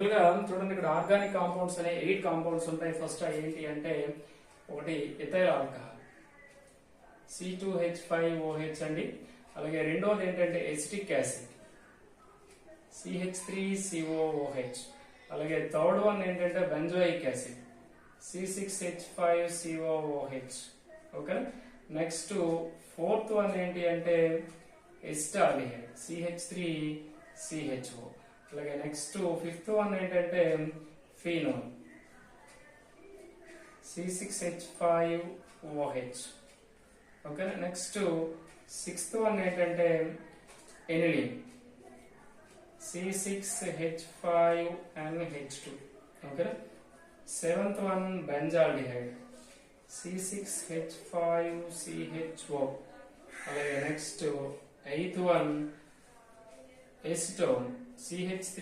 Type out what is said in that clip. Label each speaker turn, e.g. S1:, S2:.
S1: చూడండి ఇక్కడ organic compounds అనే 8 కాంపౌండ్స్ ఉంటాయి. ఫస్ట్ ఏంటి అంటే ఒకటి ఇథైల్ ఆల్కహాల్ C2H5OH అండి. అలాగే రెండోది ఏంటంటే ఎసిటిక్ యాసిడ్ CH3COOH. అలాగే థర్డ్ వన్ ఏంటంటే benzoic acid C6H5COOH. Okay, next fourth one ఏంటి అంటే ఎసిటాల్డిహైడ్ CH3CHO. అలాగే నెక్స్ట్ ఫిఫ్త్ వన్ ఏంటంటే phenol C6H5OH. Okay, next sixth one ఏంటంటే aniline C6H5NH2. Okay, seventh one benzaldehyde C6H5CHO. అలాగే next eighth one acetone CH3